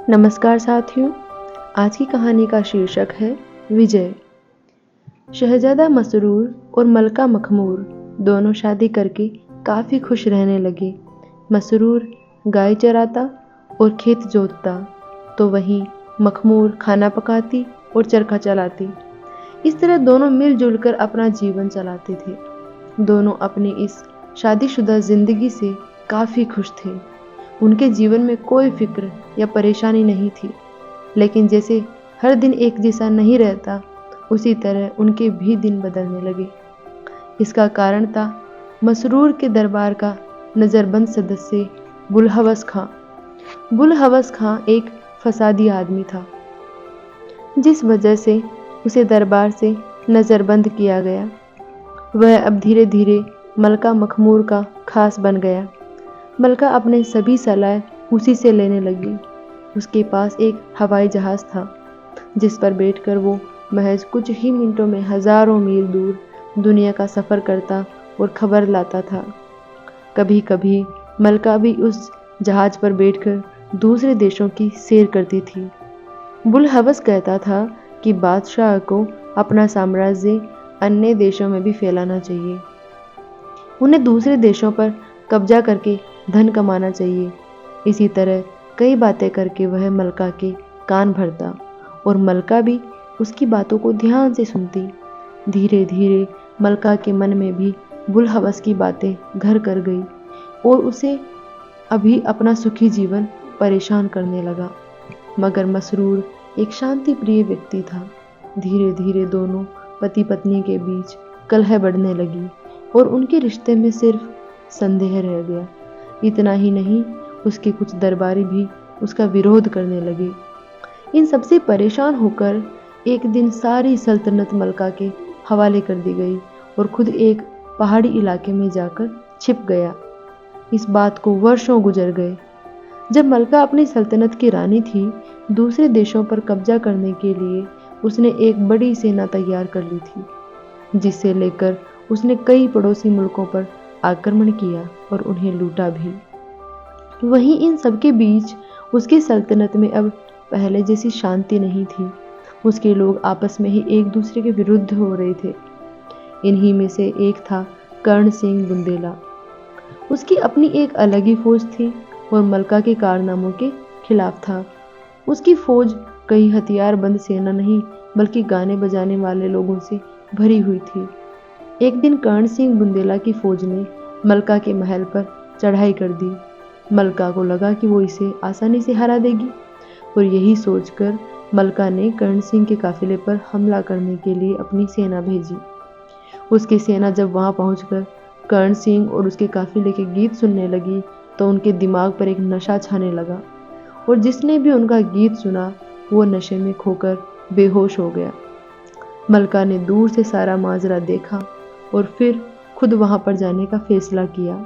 नमस्कार साथियों, आज की कहानी का शीर्षक है विजय। शहजादा मसरूर और मलका मखमूर दोनों शादी करके काफ़ी खुश रहने लगे। मसरूर गाय चराता और खेत जोतता, तो वहीं मखमूर खाना पकाती और चरखा चलाती। इस तरह दोनों मिलजुल कर अपना जीवन चलाते थे। दोनों अपनी इस शादीशुदा जिंदगी से काफ़ी खुश थे। उनके जीवन में कोई फिक्र या परेशानी नहीं थी। लेकिन जैसे हर दिन एक जैसा नहीं रहता, उसी तरह उनके भी दिन बदलने लगे। इसका कारण था मसरूर के दरबार का नज़रबंद सदस्य बुलहवस खां। बुलहवस खां एक फसादी आदमी था, जिस वजह से उसे दरबार से नज़रबंद किया गया। वह अब धीरे धीरे मलका मखमूर का खास बन गया। मलका अपने सभी सलाह उसी से लेने लगी। उसके पास एक हवाई जहाज़ था, जिस पर बैठकर वो महज कुछ ही मिनटों में हजारों मील दूर दुनिया का सफ़र करता और खबर लाता था। कभी कभी मलका भी उस जहाज़ पर बैठकर दूसरे देशों की सैर करती थी। बुलहवस कहता था कि बादशाह को अपना साम्राज्य अन्य देशों में भी फैलाना चाहिए। उन्हें दूसरे देशों पर कब्जा करके धन कमाना चाहिए। इसी तरह कई बातें करके वह मलका के कान भरता और मलका भी उसकी बातों को ध्यान से सुनती। धीरे धीरे मलका के मन में भी बुलहवस की बातें घर कर गई और उसे अभी अपना सुखी जीवन परेशान करने लगा। मगर मसरूर एक शांति प्रिय व्यक्ति था। धीरे धीरे दोनों पति पत्नी के बीच कलह बढ़ने लगी और उनके रिश्ते में सिर्फ संदेह रह गया। इतना ही नहीं, उसके कुछ दरबारी भी उसका विरोध करने लगे। इन सबसे परेशान होकर एक दिन सारी सल्तनत मलका के हवाले कर दी गई और खुद एक पहाड़ी इलाके में जाकर छिप गया। इस बात को वर्षों गुजर गए। जब मलका अपनी सल्तनत की रानी थी, दूसरे देशों पर कब्जा करने के लिए उसने एक बड़ी सेना तैयार कर ली थी, जिसे लेकर उसने कई पड़ोसी मुल्कों पर आक्रमण किया और उन्हें लूटा भी। वहीं इन सबके बीच उसकी सल्तनत में अब पहले जैसी शांति नहीं थी। उसके लोग आपस में ही एक दूसरे के विरुद्ध हो रहे थे। इन्हीं में से एक था कर्ण सिंह बुंदेला। उसकी अपनी एक अलग ही फौज थी और मलका के कारनामों के खिलाफ था। उसकी फौज कई हथियारबंद सेना नहीं, बल्कि गाने बजाने वाले लोगों से भरी हुई थी। एक दिन कर्ण सिंह बुंदेला की फौज ने मलका के महल पर चढ़ाई कर दी। मलका को लगा कि वो इसे आसानी से हरा देगी और यही सोचकर मलका ने कर्ण सिंह के काफिले पर हमला करने के लिए अपनी सेना भेजी। उसकी सेना जब वहां पहुंचकर कर्ण सिंह और उसके काफिले के गीत सुनने लगी, तो उनके दिमाग पर एक नशा छाने लगा और जिसने भी उनका गीत सुना वो नशे में खोकर बेहोश हो गया। मलका ने दूर से सारा माजरा देखा और फिर खुद वहां पर जाने का फैसला किया।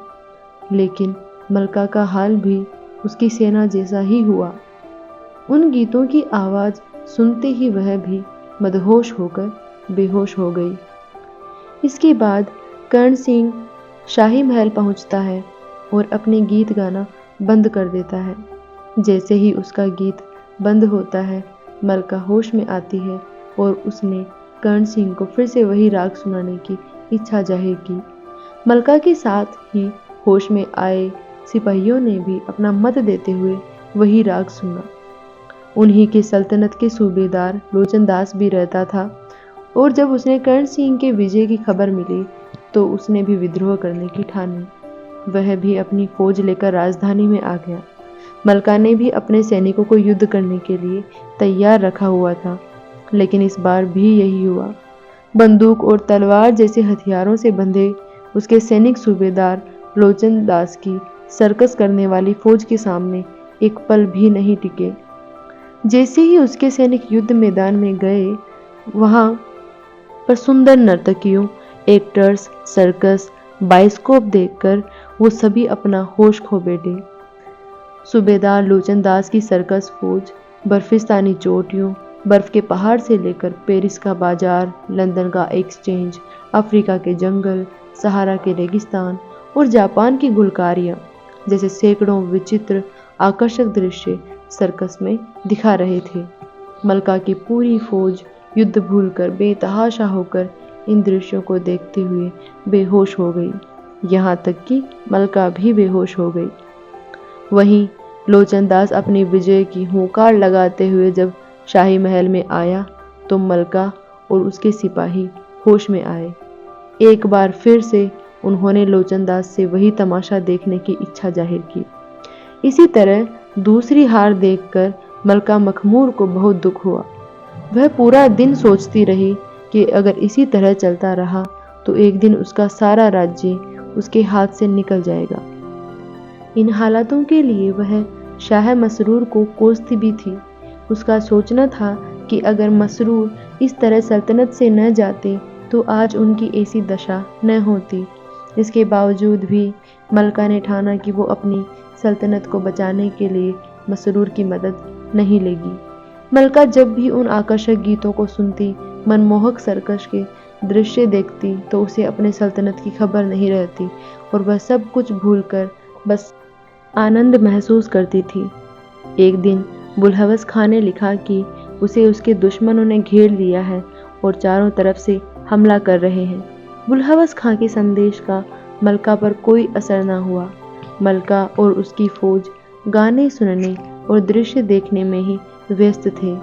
लेकिन मलका का हाल भी उसकी सेना जैसा ही हुआ। उन गीतों की आवाज सुनते ही वह भी मदहोश होकर बेहोश हो गई। इसके बाद कर्ण सिंह शाही महल पहुंचता है और अपने गीत गाना बंद कर देता है। जैसे ही उसका गीत बंद होता है, मलका होश में आती है और उसने कर्ण सिंह को फिर से वही राग सुनाने की इच्छा जाहिर की। मलका के साथ ही होश में आए सिपाहियों ने भी अपना मत देते हुए वही राग सुना। उन्हीं के सल्तनत के सूबेदार लोचन दास भी रहता था और जब उसने कर्ण सिंह के विजय की खबर मिली, तो उसने भी विद्रोह करने की ठानी। वह भी अपनी फौज लेकर राजधानी में आ गया। मलका ने भी अपने सैनिकों को युद्ध करने के लिए तैयार रखा हुआ था, लेकिन इस बार भी यही हुआ। बंदूक और तलवार जैसे हथियारों से बंधे उसके सैनिक सूबेदार लोचन दास की सर्कस करने वाली फौज के सामने एक पल भी नहीं टिके। जैसे ही उसके सैनिक युद्ध मैदान में गए, वहां पर सुंदर नर्तकियों, एक्टर्स, सर्कस, बाइस्कोप देखकर वो सभी अपना होश खो बैठे। सूबेदार लोचन दास की सर्कस फौज बर्फिस्तानी चोटियों, बर्फ के पहाड़ से लेकर पेरिस का बाजार, लंदन का एक्सचेंज, अफ्रीका के जंगल, सहारा के रेगिस्तान और जापान की गुलकारियां जैसे सैकड़ों विचित्र आकर्षक दृश्य सर्कस में दिखा रहे थे। मलका की पूरी फौज युद्ध भूलकर बेतहाशा होकर इन दृश्यों को देखते हुए बेहोश हो गई। यहाँ तक कि मलका भी बेहोश हो गई। वहीं लोचनदास अपनी विजय की हुंकार लगाते हुए जब शाही महल में आया तो मलका और उसके सिपाही होश में आए। एक बार फिर से उन्होंने लोचनदास से वही तमाशा देखने की इच्छा जाहिर की। इसी तरह दूसरी हार देखकर मलका मखमूर को बहुत दुख हुआ। वह पूरा दिन सोचती रही कि अगर इसी तरह चलता रहा तो एक दिन उसका सारा राज्य उसके हाथ से निकल जाएगा। इन हालातों के लिए वह शाह मसरूर को कोसती भी थी। उसका सोचना था कि अगर मसरूर इस तरह सल्तनत से न जाते तो आज उनकी ऐसी दशा न होती। इसके बावजूद भी मलका ने ठाना कि वो अपनी सल्तनत को बचाने के लिए मसरूर की मदद नहीं लेगी। मलका जब भी उन आकर्षक गीतों को सुनती, मनमोहक सर्कस के दृश्य देखती तो उसे अपने सल्तनत की खबर नहीं रहती और वह सब कुछ भूलकर बस आनंद महसूस करती थी। एक दिन बुलहवस खां ने लिखा कि उसे उसके दुश्मनों ने घेर लिया है और चारों तरफ से हमला कर रहे हैं। बुलहवस खां के संदेश का मलका पर कोई असर न हुआ। मलका और उसकी फौज गाने सुनने और दृश्य देखने में ही व्यस्त थे।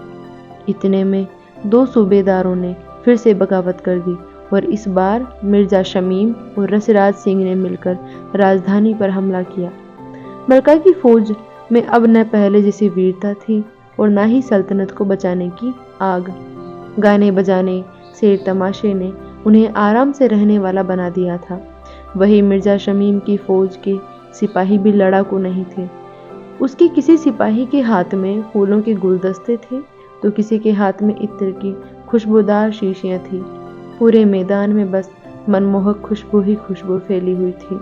इतने में 2 सूबेदारों ने फिर से बगावत कर दी और इस बार मिर्जा शमीम और रसराज सिंह ने मिलकर राजधानी पर हमला किया। मलका की फौज में अब न पहले जैसी वीरता थी और न ही सल्तनत को बचाने की आग। गाने बजाने, शेर तमाशे ने उन्हें आराम से रहने वाला बना दिया था। वही मिर्जा शमीम की फौज के सिपाही भी लड़ाकू नहीं थे। उसके किसी सिपाही के हाथ में फूलों के गुलदस्ते थे तो किसी के हाथ में इत्र की खुशबूदार शीशियां थी। पूरे मैदान में बस मनमोहक खुशबू ही खुशबू फैली हुई थी।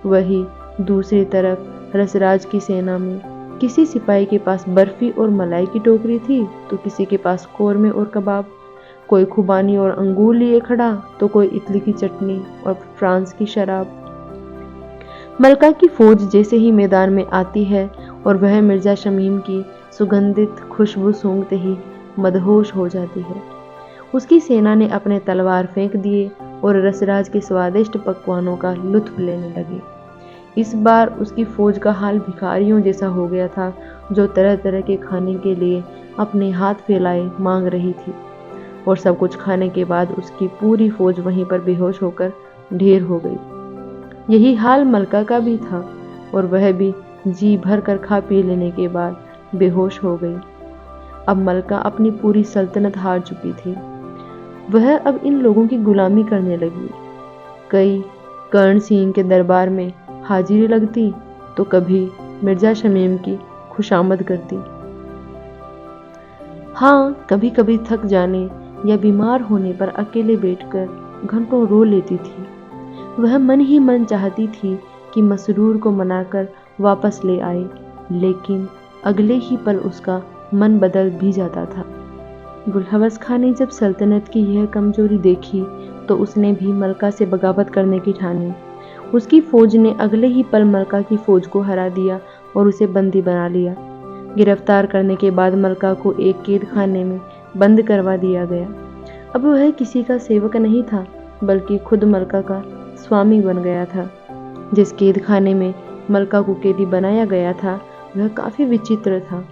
वही दूसरी तरफ रसराज की सेना में किसी सिपाही के पास बर्फी और मलाई की टोकरी थी तो किसी के पास कौरमे और कबाब, कोई खुबानी और अंगूर लिए खड़ा तो कोई इटली की चटनी और फ्रांस की शराब। मलका की फौज जैसे ही मैदान में आती है और वह मिर्जा शमीम की सुगंधित खुशबू सूंघते ही मदहोश हो जाती है। उसकी सेना ने अपने तलवार फेंक दिए और रसराज के स्वादिष्ट पकवानों का लुत्फ लेने लगे। इस बार उसकी फौज का हाल भिखारियों जैसा हो गया था जो तरह तरह के खाने के लिए अपने हाथ फैलाए मांग रही थी और सब कुछ खाने के बाद उसकी पूरी फौज वहीं पर बेहोश होकर ढेर हो गई। यही हाल मलका का भी था और वह भी जी भर कर खा पी लेने के बाद बेहोश हो गई। अब मलका अपनी पूरी सल्तनत हार चुकी थी। वह अब इन लोगों की गुलामी करने लगी। कई कर्ण सिंह के दरबार में हाजिरी लगती तो कभी मिर्जा शमीम की खुशामद करती। हाँ, कभी कभी थक जाने या बीमार होने पर अकेले बैठकर घंटों रो लेती थी। वह मन ही मन चाहती थी कि मसरूर को मनाकर वापस ले आए, लेकिन अगले ही पल उसका मन बदल भी जाता था। बुलहवस खां ने जब सल्तनत की यह कमजोरी देखी तो उसने भी मलका से बगावत करने की ठानी। उसकी फौज ने अगले ही पल मलका की फौज को हरा दिया और उसे बंदी बना लिया। गिरफ्तार करने के बाद मलका को एक कैद खाने में बंद करवा दिया गया। अब वह किसी का सेवक नहीं था बल्कि खुद मलका का स्वामी बन गया था। जिस कैद खाने में मलका को कैदी बनाया गया था वह काफी विचित्र था।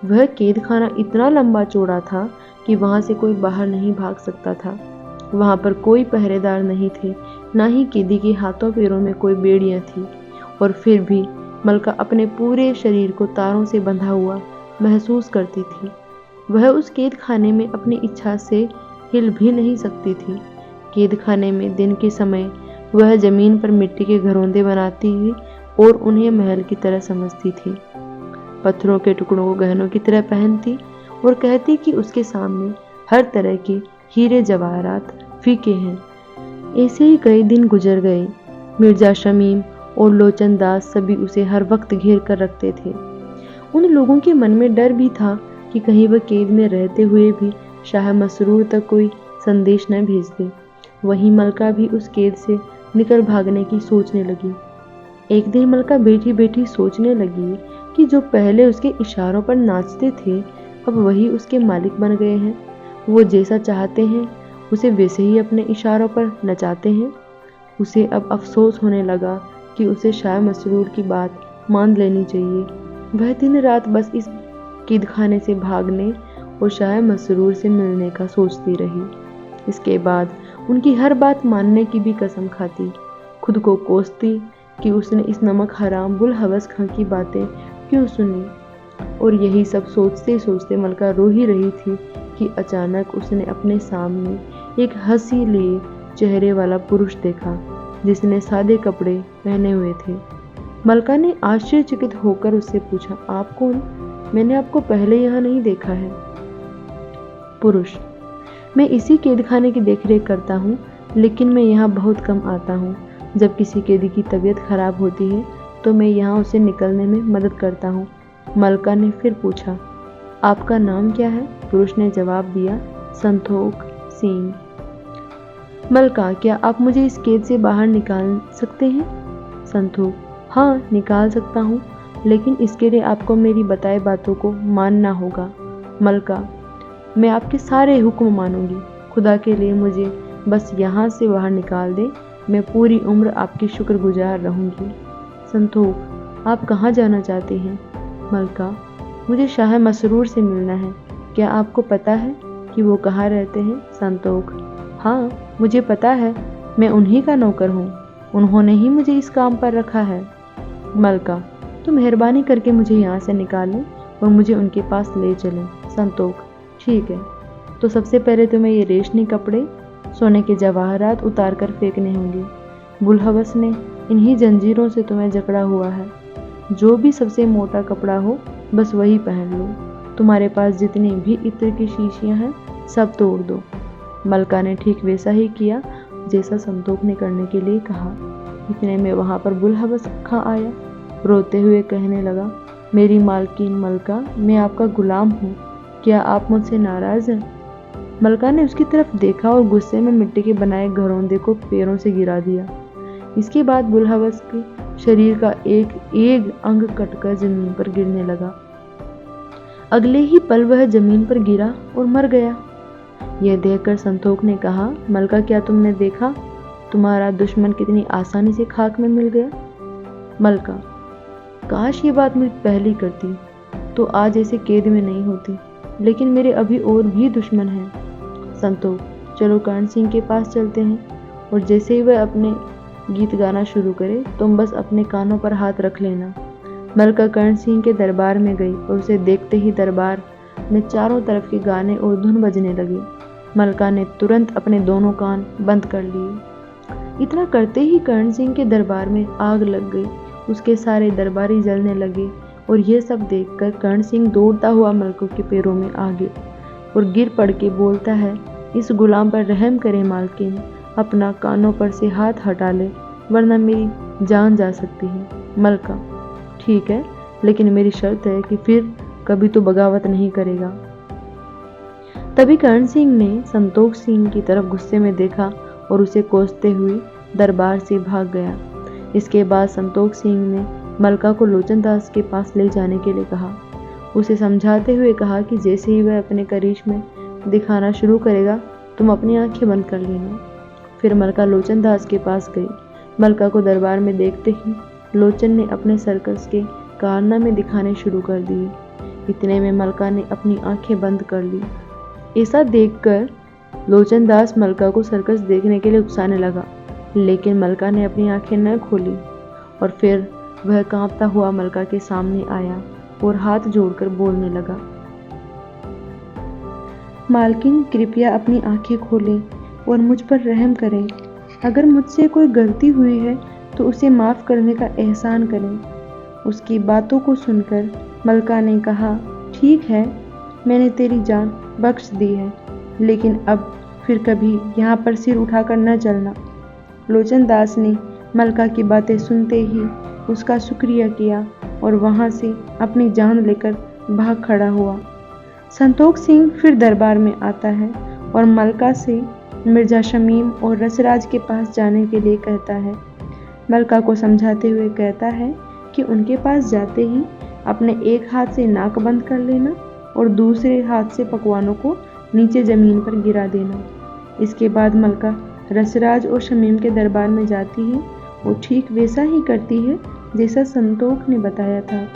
वह कैद खाना इतना लंबा चौड़ा था कि वहां से कोई बाहर नहीं भाग सकता था। वहां पर कोई पहरेदार नहीं थे, ना ही कैदी के हाथों पैरों में कोई बेड़ियां थी और फिर भी मलका अपने पूरे शरीर को तारों से बंधा हुआ महसूस करती थी। वह उस कैद खाने में अपनी इच्छा से हिल भी नहीं सकती थी। कैद खाने में दिन के समय वह जमीन पर मिट्टी के घरौंदे बनाती हुई और उन्हें महल की तरह समझती थी। पत्थरों के टुकड़ों को गहनों की तरह पहनती और कहती कि उसके सामने हर तरह के हीरे जवाहरात फीके हैं। ऐसे ही कई दिन गुजर गए। मिर्जा शमीम और लोचनदास सभी उसे हर वक्त घेर कर रखते थे। उन लोगों के मन में डर भी था कि कहीं वह कैद में रहते हुए भी शाह मसरूर तक कोई संदेश न भेज दे। वहीं मलका भी उस कैद से निकल भागने की सोचने लगी। एक दिन मलका बैठी बैठी सोचने लगी कि जो पहले उसके इशारों पर नाचते थे अब वही उसके मालिक बन गए हैं। वो जैसा चाहते हैं उसे वैसे ही अपने इशारों पर नचाते हैं। उसे अब अफसोस होने लगा कि उसे शाह मसरूर की बात मान लेनी चाहिए। वह दिन रात बस इस कीदखाने से भागने और शाह मसरूर से मिलने का सोचती रही। इसके बाद उनकी हर बात मानने की भी कसम खाती, खुद को कोसती कि उसने इस नमक हराम बुलहवस खां की बातें क्यों सुनी। और यही सब सोचते सोचते मलका रो ही रही थी कि अचानक उसने अपने सामने एक हंसी लिए चेहरे वाला पुरुष देखा जिसने सादे कपड़े पहने हुए थे। मलका ने आश्चर्यचकित होकर उससे पूछा, आप कौन? मैंने आपको पहले यहाँ नहीं देखा है। पुरुष, मैं इसी कैदखाने की देखरेख करता हूँ, लेकिन मैं यहाँ बहुत कम आता हूँ। जब किसी कैदी की तबीयत खराब होती है तो मैं यहाँ उसे निकलने में मदद करता हूँ। मलका ने फिर पूछा, आपका नाम क्या है? पुरुष ने जवाब दिया, संतोख सिंह। मलका, क्या आप मुझे इस कैद से बाहर निकाल सकते हैं? संतोख, हाँ निकाल सकता हूँ, लेकिन इसके लिए आपको मेरी बताई बातों को मानना होगा। मलका, मैं आपके सारे हुक्म मानूंगी। खुदा के लिए मुझे बस यहाँ से बाहर निकाल दें, मैं पूरी उम्र आपकी शुक्रगुजार रहूंगी। संतोख, आप कहाँ जाना चाहते हैं? मलका, मुझे शाह मसरूर से मिलना है। क्या आपको पता है कि वो कहाँ रहते हैं? संतोख, हाँ मुझे पता है, मैं उन्हीं का नौकर हूँ, उन्होंने ही मुझे इस काम पर रखा है। मलका, तो मेहरबानी करके मुझे यहाँ से निकालें और मुझे उनके पास ले चलें। संतोख, ठीक है, तो सबसे पहले तुम्हें ये रेशमी कपड़े, सोने के जवाहरात उतार कर फेंकने होंगे। बुलहवस ने इन्हीं जंजीरों से तुम्हें जकड़ा हुआ है। जो भी सबसे मोटा कपड़ा हो बस वही पहन लो। तुम्हारे पास जितनी भी इत्र की शीशियां हैं सब तोड़ दो। मलका ने ठीक वैसा ही किया जैसा संतोख ने करने के लिए कहा। इतने में वहां पर बुलहवस खां आया। रोते हुए कहने लगा, मेरी मालकिन मलका, मैं आपका गुलाम हूँ, क्या आप मुझसे नाराज हैं? मलका ने उसकी तरफ देखा और गुस्से में मिट्टी के बनाए घरौंदे को पैरों से गिरा दिया। इसके बाद बुलहवस के शरीर का एक एक अंग कटकर जमीन पर गिरने लगा। अगले ही पल वह जमीन पर गिरा और मर गया। यह देखकर संतोख ने कहा, मलका, क्या तुमने देखा तुम्हारा दुश्मन कितनी आसानी से खाक में मिल गया? मलका, काश ये बात मैं पहले करती तो आज ऐसे कैद में नहीं होती, लेकिन मेरे अभी और भी दुश्मन हैं। संतोख, चलो कर्ण सिंह के पास चलते हैं, और जैसे ही वह अपने गीत गाना शुरू करे तुम बस अपने कानों पर हाथ रख लेना। मलका कर्ण सिंह के दरबार में गई और उसे देखते ही दरबार में चारों तरफ के गाने और धुन बजने लगे। मलका ने तुरंत अपने दोनों कान बंद कर लिए। इतना करते ही कर्ण सिंह के दरबार में आग लग गई, उसके सारे दरबारी जलने लगे, और यह सब देखकर कर्ण सिंह दौड़ता हुआ मलकों के पैरों में आ गिरा और गिर पड़ के बोलता है, इस गुलाम पर रहम करे मालकिन, अपना कानों पर से हाथ हटा ले, वरना मेरी जान जा सकती है। मलका, ठीक है, लेकिन मेरी शर्त है कि फिर कभी तो बगावत नहीं करेगा। तभी कर्ण सिंह ने संतोख सिंह की तरफ गुस्से में देखा और उसे कोसते हुए दरबार से भाग गया। इसके बाद संतोख सिंह ने मलका को लोचन दास के पास ले जाने के लिए कहा। उसे समझाते हुए कहा कि जैसे ही वह अपने करिश्मे दिखाना शुरू करेगा तुम अपनी आंखें बंद कर लेना। फिर मलका लोचन दास के पास गई। मलका को दरबार में देखते ही लोचन ने अपने सर्कस के कारनामे दिखाने शुरू कर दिए। इतने में मलका ने अपनी आंखें बंद कर ली। ऐसा देखकर लोचन दास मलका को सर्कस देखने के लिए उकसाने लगा, लेकिन मलका ने अपनी आंखें न खोली और फिर वह कांपता हुआ मलका के सामने आया और हाथ जोड़कर बोलने लगा, मालकिन, कृपया अपनी आंखें खोलें और मुझ पर रहम करें। अगर मुझसे कोई गलती हुई है तो उसे माफ़ करने का एहसान करें। उसकी बातों को सुनकर मलका ने कहा, ठीक है, मैंने तेरी जान बख्श दी है, लेकिन अब फिर कभी यहाँ पर सिर उठाकर न चलना। लोचन दास ने मलका की बातें सुनते ही उसका शुक्रिया किया और वहाँ से अपनी जान लेकर भाग खड़ा हुआ। संतोख सिंह फिर दरबार में आता है और मलका से मिर्जा शमीम और रसराज के पास जाने के लिए कहता है। मलका को समझाते हुए कहता है कि उनके पास जाते ही अपने एक हाथ से नाक बंद कर लेना और दूसरे हाथ से पकवानों को नीचे जमीन पर गिरा देना। इसके बाद मलका रसराज और शमीम के दरबार में जाती है और ठीक वैसा ही करती है जैसा संतोख ने बताया था।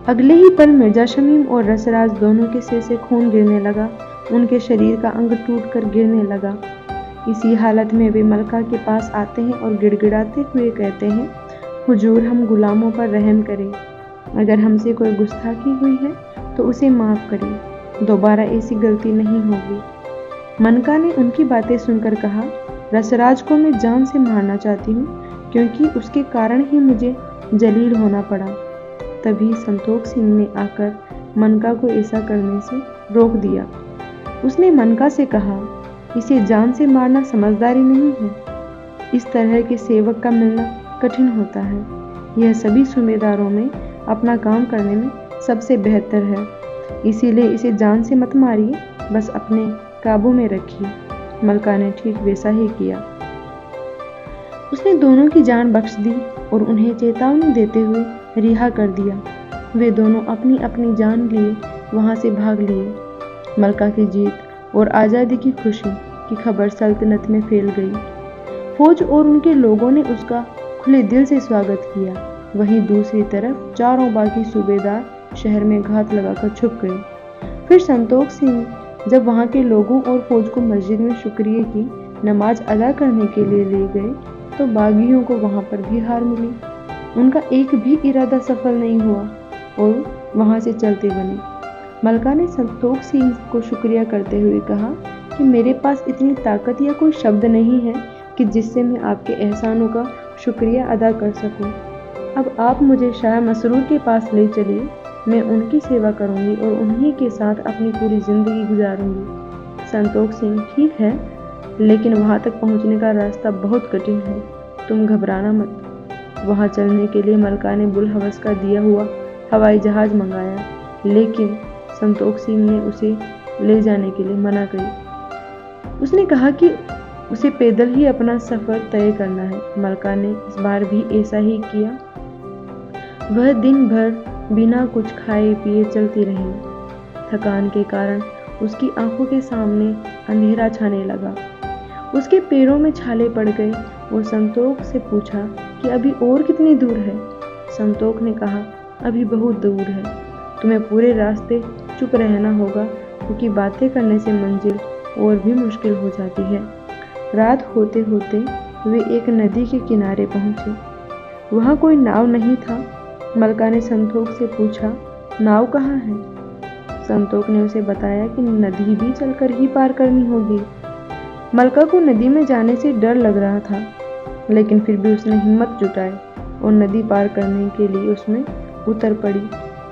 अगले ही पल मिर्जा शमीम और रसराज दोनों के सिर से खून गिरने लगा। उनके शरीर का अंग टूटकर गिरने लगा। इसी हालत में वे मलका के पास आते हैं और गिड़गिड़ाते हुए कहते हैं, हुजूर, हम गुलामों पर रहम करें। अगर हमसे कोई गुस्ताखी हुई है तो उसे माफ़ करें, दोबारा ऐसी गलती नहीं होगी। मनका ने उनकी बातें सुनकर कहा, रसराज को मैं जान से मारना चाहती हूँ क्योंकि उसके कारण ही मुझे जलील होना पड़ा। तभी संतोख सिंह ने आकर मनका को ऐसा करने से रोक दिया। उसने मनका से कहा, इसे जान से मारना समझदारी नहीं है। इस तरह के सेवक का मिलना कठिन होता है। यह सभी सूबेदारों में अपना काम करने में सबसे बेहतर है। इसीलिए इसे जान से मत मारिए, बस अपने काबू में रखिए। मलका ने ठीक वैसा ही किया। उसने दोनों की जान बख्श दी और उन्हें चेतावनी देते हुए रिहा कर दिया। वे दोनों अपनी अपनी जान लिए वहां से भाग लिए। मलका की जीत और आज़ादी की खुशी की खबर सल्तनत में फैल गई। फौज और उनके लोगों ने उसका खुले दिल से स्वागत किया। वहीं दूसरी तरफ चारों बाकी सूबेदार शहर में घात लगाकर छुप गए। फिर संतोख सिंह जब वहां के लोगों और फौज को मस्जिद में शुक्रिया की नमाज अदा करने के लिए ले गए तो बागियों को वहां पर भी हार मिली। उनका एक भी इरादा सफल नहीं हुआ और वहां से चलते बने। मलका ने संतोख सिंह को शुक्रिया करते हुए कहा कि मेरे पास इतनी ताकत या कोई शब्द नहीं है कि जिससे मैं आपके एहसानों का शुक्रिया अदा कर सकूं। अब आप मुझे शाह मसरूर के पास ले चलिए। मैं उनकी सेवा करूंगी और उन्हीं के साथ अपनी पूरी जिंदगी गुजारूंगी। संतोख सिंह, ठीक है, लेकिन वहां तक पहुंचने का रास्ता बहुत कठिन है। तुम घबराना मत। वहां चलने के लिए मलका ने बुलहवस का दिया हुआ हवाई जहाज मंगाया, लेकिन संतोख सिंह ने उसे ले जाने के लिए मना करी। उसने कहा कि उसे पैदल ही अपना सफर तय करना है। मलका ने इस बार भी ऐसा ही किया। वह दिन भर बिना कुछ खाए पिए चलती रही। थकान के कारण उसकी आंखों के सामने अंधेरा छाने लगा। उसके पैरों में छाले पड़ गए और संतोख से पूछा कि अभी और कितनी दूर है। संतोख ने कहा, अभी बहुत दूर है। तुम्हें पूरे रास्ते चुप रहना होगा क्योंकि बातें करने से मंजिल और भी मुश्किल हो जाती है। रात होते होते वे एक नदी के किनारे पहुंचे। वहां कोई नाव नहीं था। मलका ने संतोख से पूछा, नाव कहाँ है? संतोख ने उसे बताया कि नदी भी चलकर ही पार करनी होगी। मलका को नदी में जाने से डर लग रहा था, लेकिन फिर भी उसने हिम्मत जुटाई और नदी पार करने के लिए उसमें उतर पड़ी।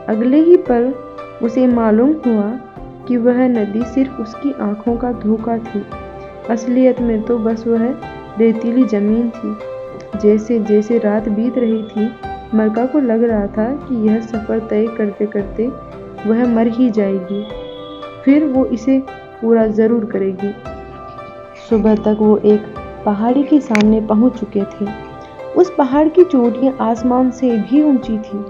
अगले ही पल उसे मालूम हुआ कि वह नदी सिर्फ उसकी आंखों का धोखा थी। असलियत में तो बस वह रेतीली जमीन थी। जैसे जैसे रात बीत रही थी, मलका को लग रहा था कि यह सफ़र तय करते करते वह मर ही जाएगी, फिर वो इसे पूरा ज़रूर करेगी। सुबह तक वो एक पहाड़ी के सामने पहुंच चुके थे। उस पहाड़ की चोटियां आसमान से भी ऊंची थी।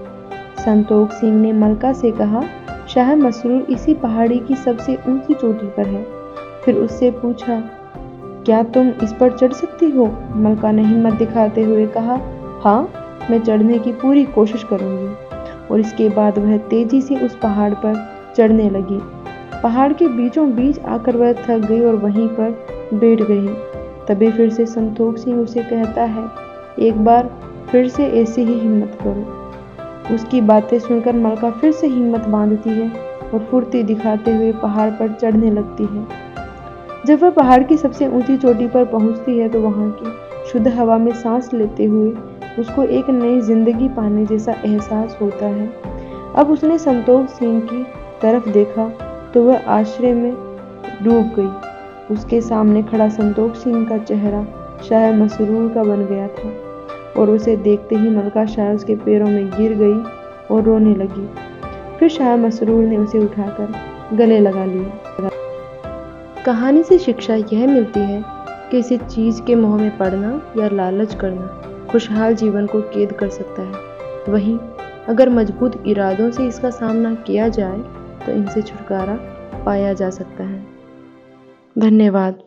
संतोख सिंह ने मलका से कहा, शाह मसरूर इसी पहाड़ी की सबसे ऊंची चोटी पर है। फिर उससे पूछा, क्या तुम इस पर चढ़ सकती हो? मलका ने हिम्मत दिखाते हुए कहा, हाँ, मैं चढ़ने की पूरी कोशिश करूंगी। और इसके बाद वह तेजी से उस पहाड़ पर चढ़ने लगी। पहाड़ के बीचों बीच आकर वह थक गई और वहीं पर बैठ गई। तभी फिर से संतोख सिंह उसे कहता है, एक बार फिर से ऐसी ही हिम्मत करो। उसकी बातें सुनकर मलका फिर से हिम्मत बांधती है और फुर्ती दिखाते हुए पहाड़ पर चढ़ने लगती है। जब वह पहाड़ की सबसे ऊंची चोटी पर पहुंचती है तो वहां की शुद्ध हवा में सांस लेते हुए उसको एक नई जिंदगी पाने जैसा एहसास होता है। अब उसने संतोख सिंह की तरफ देखा तो वह आश्चर्य में डूब गई। उसके सामने खड़ा संतोख सिंह का चेहरा शाह मसरूर का बन गया था और उसे देखते ही मलका शाह उसके पैरों में गिर गई और रोने लगी। फिर शाह मसरूर ने उसे उठाकर गले लगा लिया। कहानी से शिक्षा यह मिलती है कि किसी चीज़ के मोह में पड़ना या लालच करना खुशहाल जीवन को कैद कर सकता है। वहीं अगर मजबूत इरादों से इसका सामना किया जाए तो इनसे छुटकारा पाया जा सकता है। धन्यवाद।